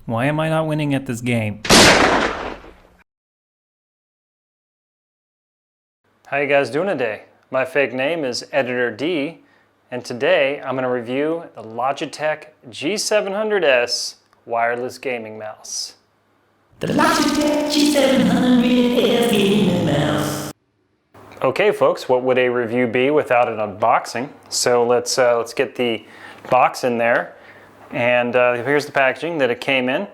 Why am I not winning at this game? How you guys doing today? My fake name is Editor D, and today I'm going to review the Logitech G700s Wireless Gaming Mouse. The Logitech G700s Gaming Mouse. Okay folks, what would a review be without an unboxing? So let's get the box in there, and here's the packaging that it came in.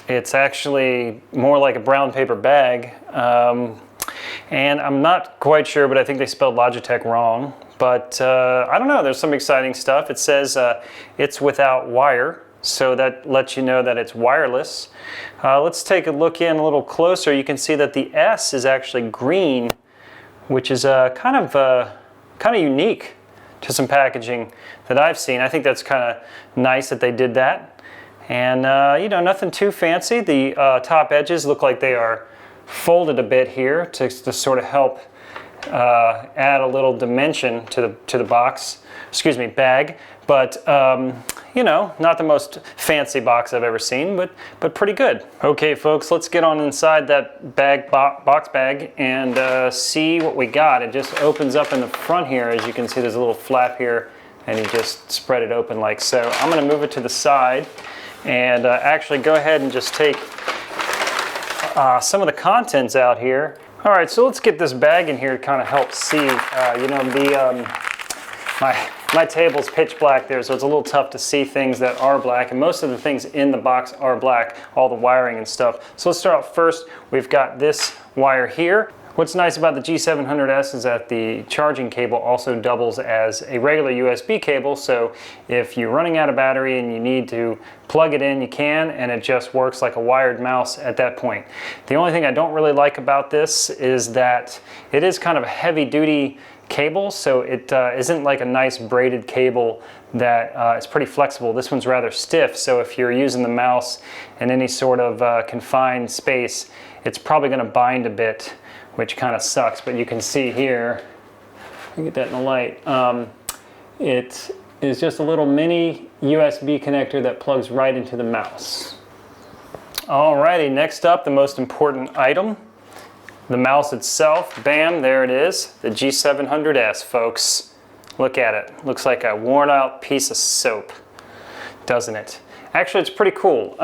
It's actually more like a brown paper bag. And I'm not quite sure, but I think they spelled Logitech wrong. But I don't know, there's some exciting stuff. It says it's without wire, so that lets you know that it's wireless. Let's take a look in a little closer. You can see that the S is actually green, which is kind of unique to some packaging that I've seen. I think that's kind of nice that they did that. And you know, nothing too fancy. The top edges look like they are folded a bit here to sort of help add a little dimension to the box, excuse me, bag. But you know, not the most fancy box I've ever seen, but pretty good. Okay folks, let's get on inside that box bag and see what we got. It just opens up in the front here. As you can see, there's a little flap here, and you just spread it open like so. I'm gonna move it to the side and actually go ahead and just take some of the contents out here. All right, so let's get this bag in here to kind of help see. You know, my table's pitch black there, so it's a little tough to see things that are black, and most of the things in the box are black, all the wiring and stuff. So let's start out first. We've got this wire here. What's nice about the G700S is that the charging cable also doubles as a regular USB cable, so if you're running out of battery and you need to plug it in, you can, and it just works like a wired mouse at that point. The only thing I don't really like about this is that it is kind of a heavy-duty cable, so it isn't like a nice braided cable that is pretty flexible. This one's rather stiff, so if you're using the mouse in any sort of confined space, it's probably going to bind a bit, which kind of sucks. But you can see here, you get that in the light, it is just a little mini USB connector that plugs right into the mouse. Alrighty, next up, the most important item, the mouse itself. Bam, there it is, the G700S, folks. Look at it. Looks like a worn out piece of soap, doesn't it? Actually, it's pretty cool.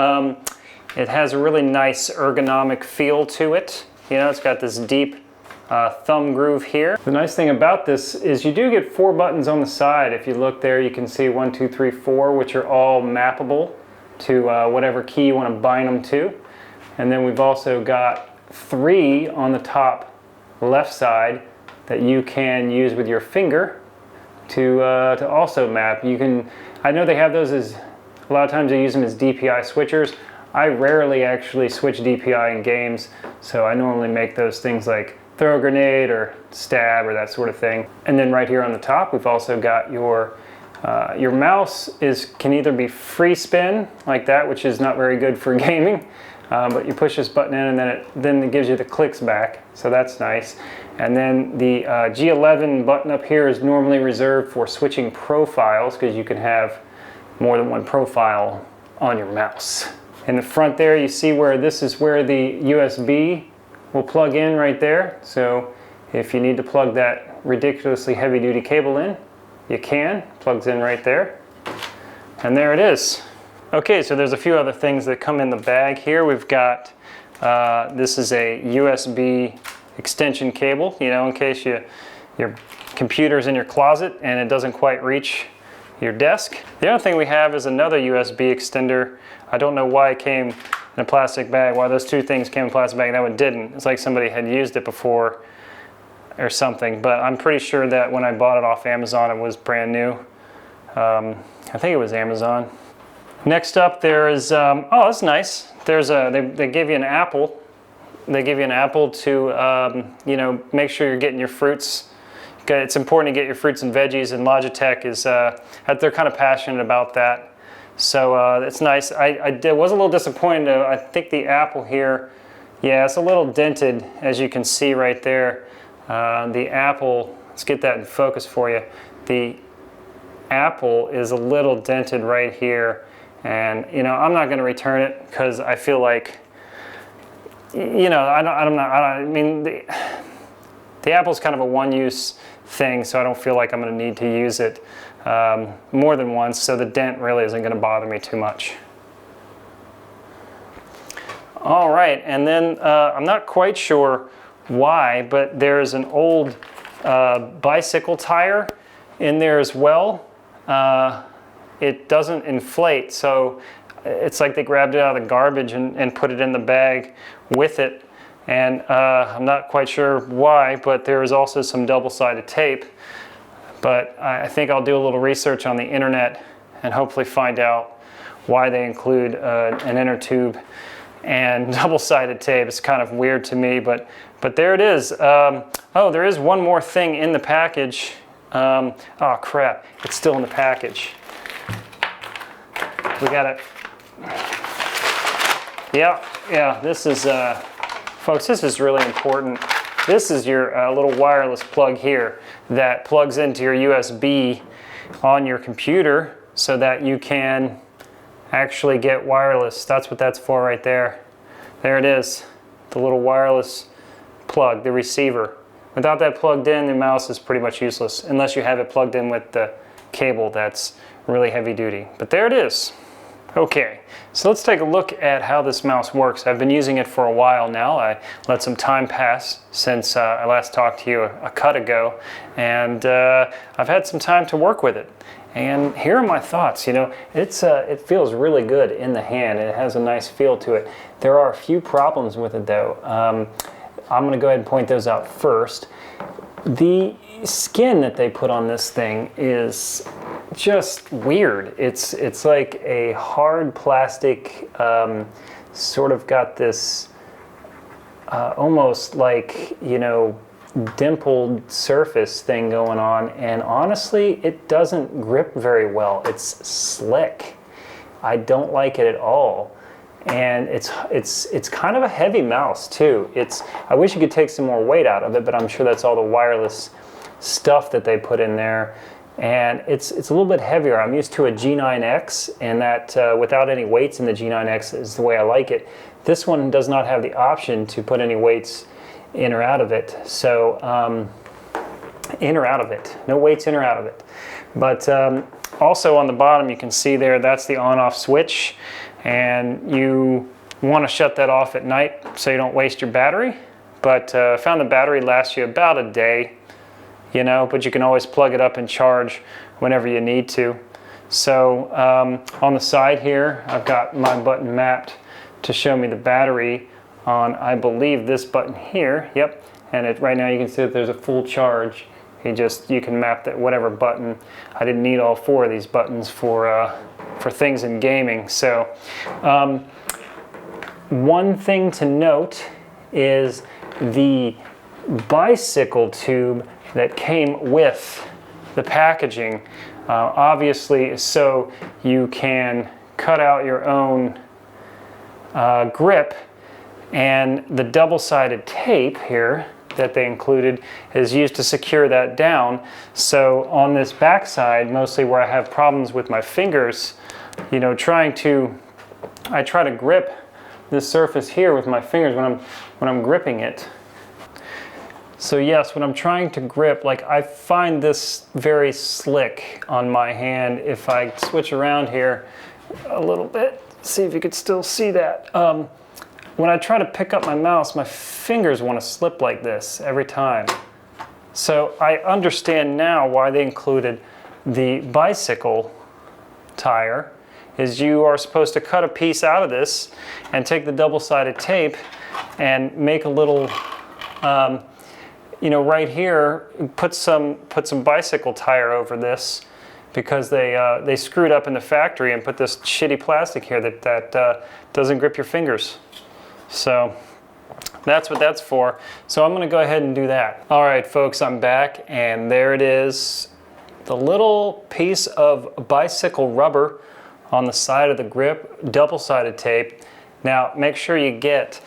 It has a really nice ergonomic feel to it. You know, it's got this deep thumb groove here. The nice thing about this is you do get 4 buttons on the side. If you look there, you can see 1, 2, 3, 4, which are all mappable to whatever key you want to bind them to. And then we've also got 3 on the top left side that you can use with your finger to also map. You can, I know they have those as, a lot of times they use them as DPI switchers. I rarely actually switch DPI in games, so I normally make those things like throw a grenade or stab or that sort of thing. And then right here on the top, we've also got your mouse can either be free spin like that, which is not very good for gaming, but you push this button in and then it gives you the clicks back, so that's nice. And then the G11 button up here is normally reserved for switching profiles, because you can have more than one profile on your mouse. In the front there, you see where this is where the USB will plug in right there. So if you need to plug that ridiculously heavy-duty cable in, you can. Plugs in right there. And there it is. Okay, so there's a few other things that come in the bag here. We've got, this is a USB extension cable, you know, in case your computer's in your closet and it doesn't quite reach your desk. The other thing we have is another USB extender. I don't know why it came in a plastic bag, why those two things came in a plastic bag and that one didn't. It's like somebody had used it before or something, but I'm pretty sure that when I bought it off Amazon, it was brand new. I think it was Amazon. Next up there is, oh, that's nice. There's they give you an apple. They give you an apple to, you know, make sure you're getting your fruits. It's important to get your fruits and veggies, and Logitech is, they're kind of passionate about that. So it's nice. I was a little disappointed. I think the apple here, yeah, it's a little dented, as you can see right there. The apple, let's get that in focus for you. The apple is a little dented right here, And I'm not going to return it because I feel like, I mean, the Apple's kind of a one-use thing, so I don't feel like I'm going to need to use it more than once, so the dent really isn't going to bother me too much. All right, and then I'm not quite sure why, but there's an old bicycle tire in there as well. It doesn't inflate, so it's like they grabbed it out of the garbage and put it in the bag with it. And I'm not quite sure why, but there is also some double-sided tape. But I think I'll do a little research on the internet and hopefully find out why they include an inner tube and double-sided tape. It's kind of weird to me, but there it is. Oh, there is one more thing in the package. Oh crap, it's still in the package. We got it. Yeah, this is, folks, this is really important. This is your little wireless plug here that plugs into your USB on your computer so that you can actually get wireless. That's what that's for right there. There it is, the little wireless plug, the receiver. Without that plugged in, the mouse is pretty much useless unless you have it plugged in with the cable that's really heavy duty. But there it is. Okay, so let's take a look at how this mouse works. I've been using it for a while now. I let some time pass since I last talked to you a cut ago, and I've had some time to work with it. And here are my thoughts. It feels really good in the hand, and it has a nice feel to it. There are a few problems with it though. I'm going to go ahead and point those out first. The skin that they put on this thing is just weird. It's like a hard plastic, sort of got this almost like, dimpled surface thing going on, and honestly it doesn't grip very well. It's slick. I don't like it at all. And it's kind of a heavy mouse too. I wish you could take some more weight out of it, but I'm sure that's all the wireless stuff that they put in there. And it's a little bit heavier. I'm used to a G9X, and that without any weights in the G9X is the way I like it. This one does not have the option to put any weights in or out of it. So in or out of it. No weights in or out of it. But also on the bottom you can see there, that's the on-off switch. And you want to shut that off at night so you don't waste your battery. But I found the battery lasts you about a day, but you can always plug it up and charge whenever you need to. So on the side here, I've got my button mapped to show me the battery on, I believe, this button here. Yep, and right now you can see that there's a full charge. You can map that whatever button. I didn't need all four of these buttons for things in gaming. So one thing to note is the bicycle tube that came with the packaging, obviously, so you can cut out your own grip, and the double-sided tape here that they included is used to secure that down. So on this back side, mostly where I have problems with my fingers, I try to grip this surface here with my fingers when I'm gripping it. So yes, when I'm trying to grip, like, I find this very slick on my hand. If I switch around here a little bit, see if you could still see that. When I try to pick up my mouse, my fingers want to slip like this every time. So I understand now why they included the bicycle tire, is you are supposed to cut a piece out of this and take the double-sided tape and make a little, right here, put some bicycle tire over this, because they screwed up in the factory and put this shitty plastic here that doesn't grip your fingers. So that's what that's for. So I'm gonna go ahead and do that. All right, folks, I'm back, and there it is. The little piece of bicycle rubber on the side of the grip, double-sided tape. Now, make sure you get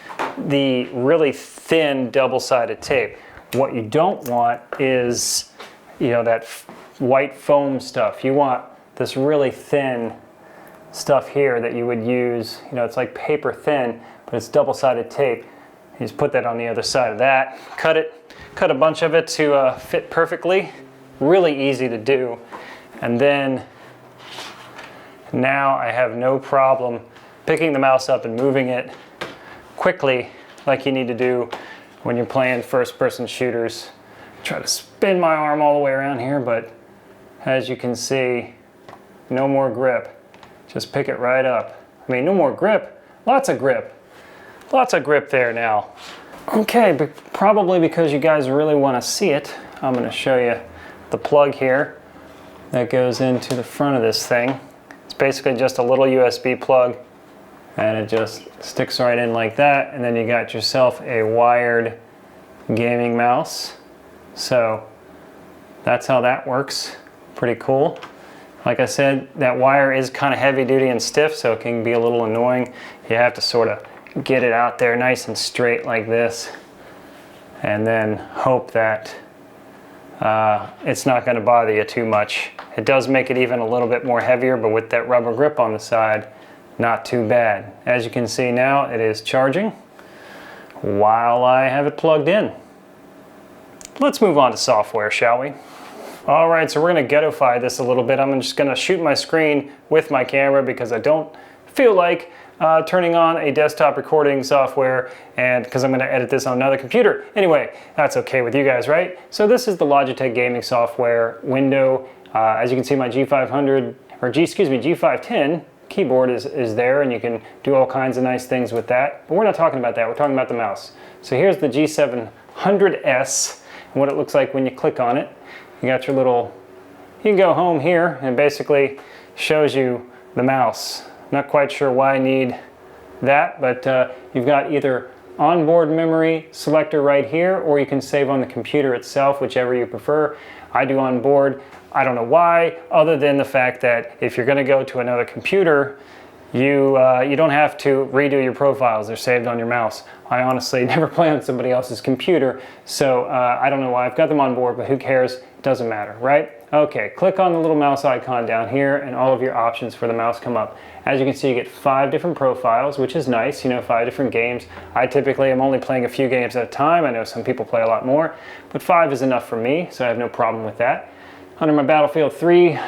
the really thin double-sided tape. What you don't want is, that white foam stuff. You want this really thin stuff here that you would use. You know, it's like paper thin, but it's double-sided tape. You just put that on the other side of that, cut a bunch of it to fit perfectly. Really easy to do. And then now I have no problem picking the mouse up and moving it quickly like you need to do when you're playing first-person shooters. Try to spin my arm all the way around here, but as you can see, no more grip. Just pick it right up. I mean, no more grip, lots of grip. Lots of grip there now. Okay, but probably because you guys really want to see it, I'm going to show you the plug here that goes into the front of this thing. It's basically just a little USB plug, and it just sticks right in like that, and then you got yourself a wired gaming mouse. So that's how that works. Pretty cool. Like I said, that wire is kind of heavy duty and stiff, so it can be a little annoying. You have to sort of get it out there nice and straight like this, and then hope that it's not going to bother you too much. It does make it even a little bit more heavier, but with that rubber grip on the side, not too bad. As you can see now, it is charging while I have it plugged in. Let's move on to software, shall we? All right, so we're going to ghettoify this a little bit. I'm just going to shoot my screen with my camera because I don't feel like turning on a desktop recording software, and because I'm going to edit this on another computer. Anyway, that's okay with you guys, right? So this is the Logitech gaming software window. As you can see, my G500, or G510 keyboard is there, and you can do all kinds of nice things with that. But we're not talking about that. We're talking about the mouse. So here's the G700s, and what it looks like when you click on it. You got your little, you can go home here, and it basically shows you the mouse. Not quite sure why I need that, but you've got either onboard memory selector right here, or you can save on the computer itself, whichever you prefer. I do onboard. I don't know why, other than the fact that if you're going to go to another computer, you don't have to redo your profiles. They're saved on your mouse. I honestly never play on somebody else's computer, so I don't know why I've got them on board, but who cares? It doesn't matter, right? Okay, click on the little mouse icon down here, and all of your options for the mouse come up. As you can see, you get 5 different profiles, which is nice, you know, 5 different games. I typically am only playing a few games at a time. I know some people play a lot more, but 5 is enough for me, so I have no problem with that. Under my Battlefield 3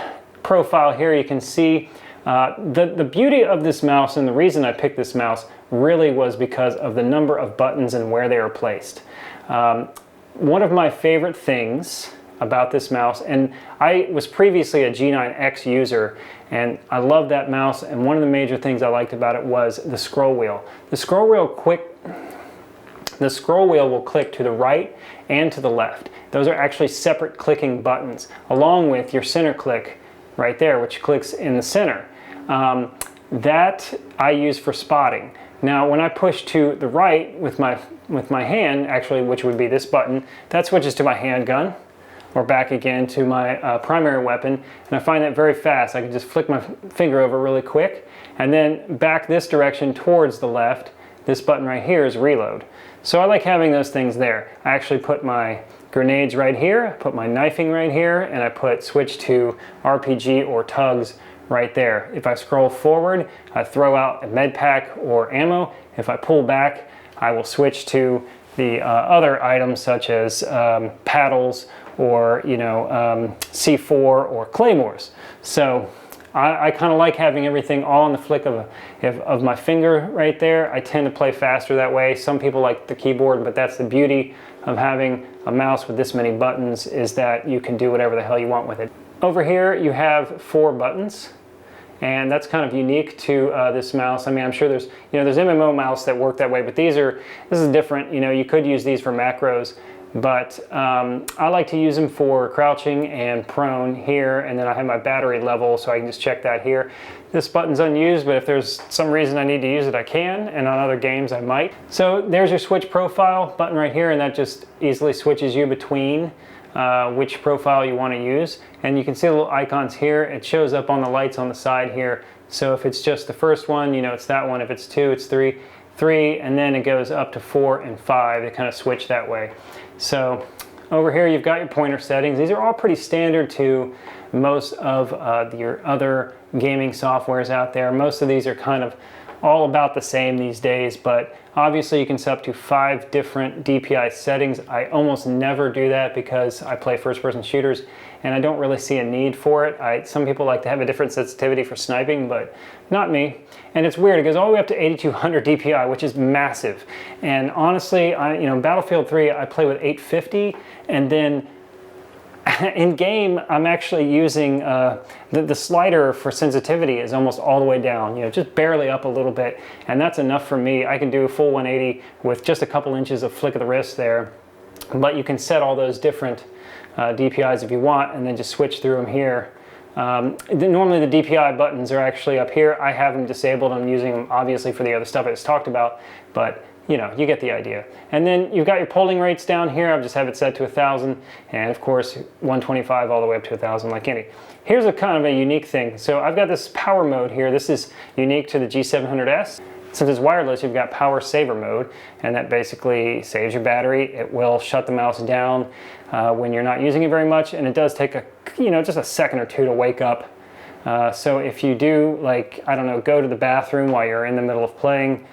profile here, you can see the beauty of this mouse, and the reason I picked this mouse really was because of the number of buttons and where they are placed. One of my favorite things about this mouse, and I was previously a G9X user, and I love that mouse, and one of the major things I liked about it was the scroll wheel. The scroll wheel will click to the right and to the left. Those are actually separate clicking buttons, along with your center click right there, which clicks in the center. That I use for spotting. Now, when I push to the right with my hand, actually, which would be this button, that switches to my handgun, or back again to my primary weapon, and I find that very fast. I can just flick my finger over really quick, and then back this direction towards the left. This button right here is reload. So I like having those things there. I actually put my grenades right here, I put my knifing right here, and I put switch to RPG or tugs right there. If I scroll forward, I throw out a med pack or ammo. If I pull back, I will switch to the other items such as paddles, or C4 or claymores. So I kind of like having everything all in the flick of my finger right there. I tend to play faster that way. Some people like the keyboard, but that's the beauty of having a mouse with this many buttons, is that you can do whatever the hell you want with it. Over here you have 4 buttons, and that's kind of unique to this mouse. I mean, I'm sure there's MMO mouse that work that way, but this is different. You could use these for macros, but I like to use them for crouching and prone here, and then I have my battery level, so I can just check that here. This button's unused, but if there's some reason I need to use it, I can, and on other games I might. So there's your switch profile button right here, and that just easily switches you between which profile you want to use. And you can see the little icons here. It shows up on the lights on the side here. So if it's just the first one, it's that one. If it's 2, it's 3, and then it goes up to 4 and 5. They kind of switch that way. So Over here you've got your pointer settings. These are all pretty standard to most of your other gaming softwares out there. Most of these are kind of all about the same these days, but obviously you can set up to 5 different DPI settings. I almost never do that because I play first-person shooters and I don't really see a need for it. Some people like to have a different sensitivity for sniping, but not me. And it's weird, it goes all the way up to 8200 DPI, which is massive. And honestly, Battlefield 3, I play with 850, and then in game, I'm actually using the slider for sensitivity is almost all the way down, just barely up a little bit, and that's enough for me. I can do a full 180 with just a couple inches of flick of the wrist there, but you can set all those different DPIs if you want, and then just switch through them here. Normally the DPI buttons are actually up here. I have them disabled. I'm using them obviously for the other stuff I just talked about, but you get the idea. And then you've got your polling rates down here. I've just have it set to 1,000, and of course 125 all the way up to 1,000 like any. Here's a kind of a unique thing. So I've got this power mode here. This is unique to the G700S. Since it's wireless, you've got power saver mode, and that basically saves your battery. It will shut the mouse down when you're not using it very much, and it does take just a second or two to wake up. So if you do, go to the bathroom while you're in the middle of playing,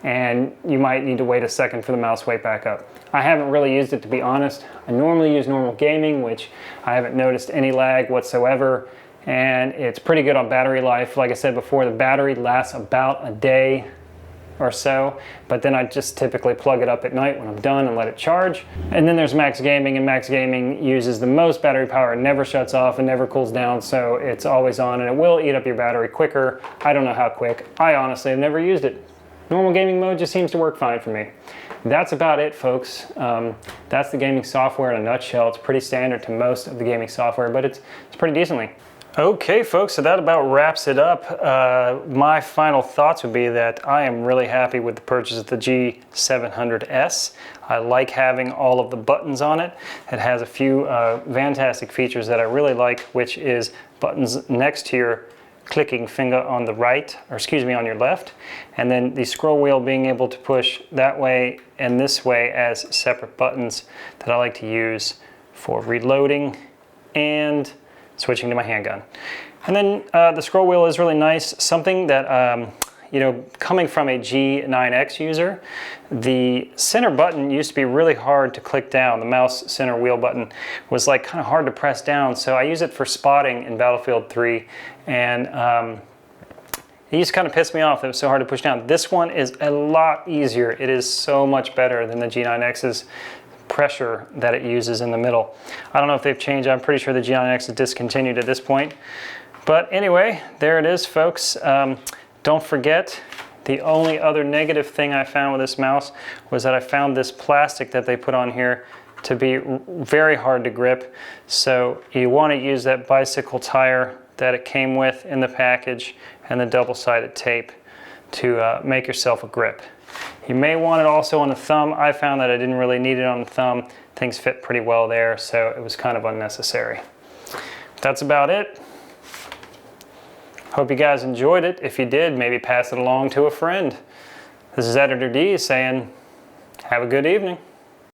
and you might need to wait a second for the mouse to wake back up. I haven't really used it, to be honest. I normally use normal gaming, which I haven't noticed any lag whatsoever, and it's pretty good on battery life. Like I said before, the battery lasts about a day or so, but then I just typically plug it up at night when I'm done and let it charge. And then there's max gaming, and max gaming uses the most battery power. It never shuts off and never cools down, so it's always on, and it will eat up your battery quicker. I don't know how quick. I honestly have never used it. Normal gaming mode just seems to work fine for me. That's about it, folks. That's the gaming software in a nutshell. It's pretty standard to most of the gaming software, but it's pretty decently. Okay, folks, so that about wraps it up. My final thoughts would be that I am really happy with the purchase of the G700S. I like having all of the buttons on it. It has a few fantastic features that I really like, which is buttons next to your clicking finger on the right, or excuse me, on your left, and then the scroll wheel being able to push that way and this way as separate buttons that I like to use for reloading and switching to my handgun. And then the scroll wheel is really nice, something that coming from a G9X user, the center button used to be really hard to click down. The mouse center wheel button was kind of hard to press down, so I use it for spotting in Battlefield 3, and it used to kind of piss me off. It was so hard to push down. This one is a lot easier. It is so much better than the G9X's pressure that it uses in the middle. I don't know if they've changed. I'm pretty sure the G9X is discontinued at this point. But anyway, there it is, folks. Don't forget, the only other negative thing I found with this mouse was that I found this plastic that they put on here to be very hard to grip. So you want to use that bicycle tire that it came with in the package and the double-sided tape to make yourself a grip. You may want it also on the thumb. I found that I didn't really need it on the thumb. Things fit pretty well there, so it was kind of unnecessary. That's about it. Hope you guys enjoyed it. If you did, maybe pass it along to a friend. This is Editor D saying, have a good evening.